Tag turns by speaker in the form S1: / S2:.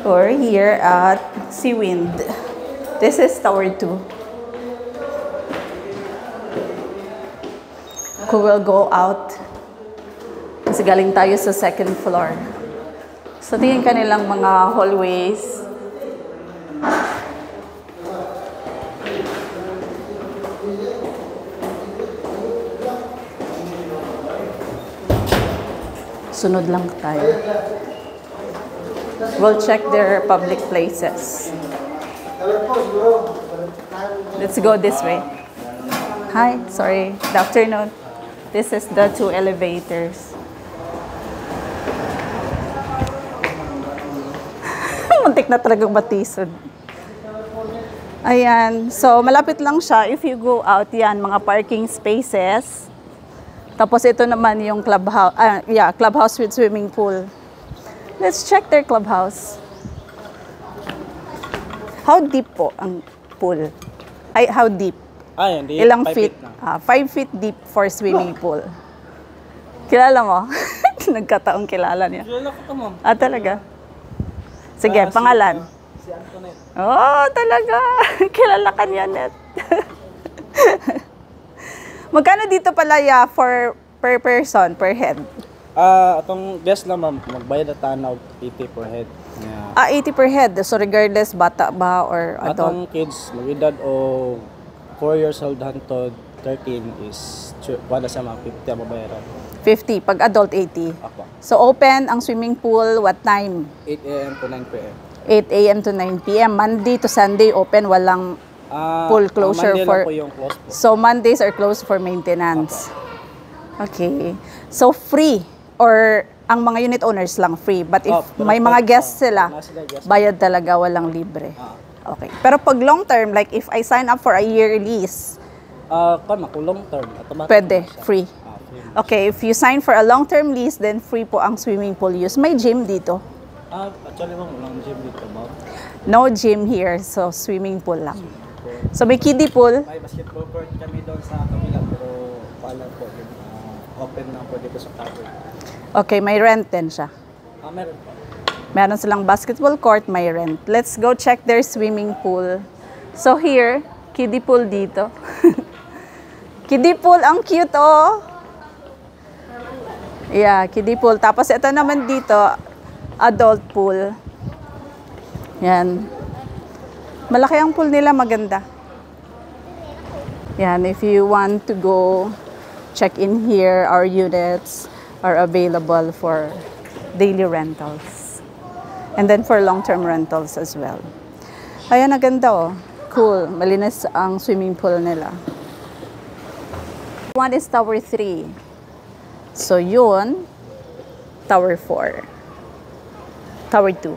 S1: Or here at Seawind. This is Tower 2. We will go out. Kasi galing tayo sa second floor. So, tingin kanilang mga hallways. Sunod lang tayo. We'll check their public places. Let's go this way. Hi, sorry. Good afternoon. This is the 2 elevators. Muntik na talagang matisod. Ayan. So, malapit lang siya. If you go out, yan, mga parking spaces. Tapos ito naman yung clubhouse. Clubhouse with swimming pool. Let's check their clubhouse. How deep po ang pool? Ay, how deep?
S2: Hindi.
S1: Ilang feet? 5 feet deep for swimming pool. Kilala mo? Nagkataong kilala niya.
S2: Kilala ko to, ma'am.
S1: Talaga? Sige, pangalan.
S2: Si Antoinette.
S1: Oh, talaga. Kilala ka niya, Net. Magkano dito pala for per person, per head?
S2: Atong guest lang, ma'am. Magbayad at tanaw 80 per head.
S1: 80 per head. So regardless, bata ba or adult?
S2: Atong kids, mag-edad o 4 years old hangtod 13 is wala sa mga 50 ang mabayaran.
S1: 50. Pag adult, 80.
S2: Ako.
S1: So open ang swimming pool, what time?
S2: 8 a.m. to 9 p.m.
S1: 8 a.m. to 9 p.m. Monday to Sunday open, walang pool closure
S2: Monday
S1: for...
S2: lang po yung close po.
S1: So Mondays are closed for maintenance. Okay. So free or ang mga unit owners lang free. But if may mga guests sila, bayad talaga, walang libre. Okay. Pero pag long term, like if I sign up for a year lease,
S2: kung long term, automatic
S1: pwede,
S2: free.
S1: free. Okay, if you sign for a long-term lease, then free po ang swimming pool use. May gym dito.
S2: Actually, ma'am, walang gym dito, ma'am.
S1: No gym here, so swimming pool lang. So may kiddie pool.
S2: May basketball court kami doon sa kabila, pero pala po, open na po dito sa cover.
S1: Okay, may rent din siya.
S2: Meron po.
S1: Meron silang basketball court, may rent. Let's go check their swimming pool. So here, kiddie pool dito. Kiddie pool, ang cute oh. Yeah, kiddie pool. Tapos ito naman dito, adult pool. Yan. Malaki ang pool nila, maganda. Yan, if you want to go check in here, our units are available for daily rentals. And then for long-term rentals as well. Ayan, naganda oh. Cool. Malinis ang swimming pool nila. One is Tower 3. So yun, Tower 4. Tower 2.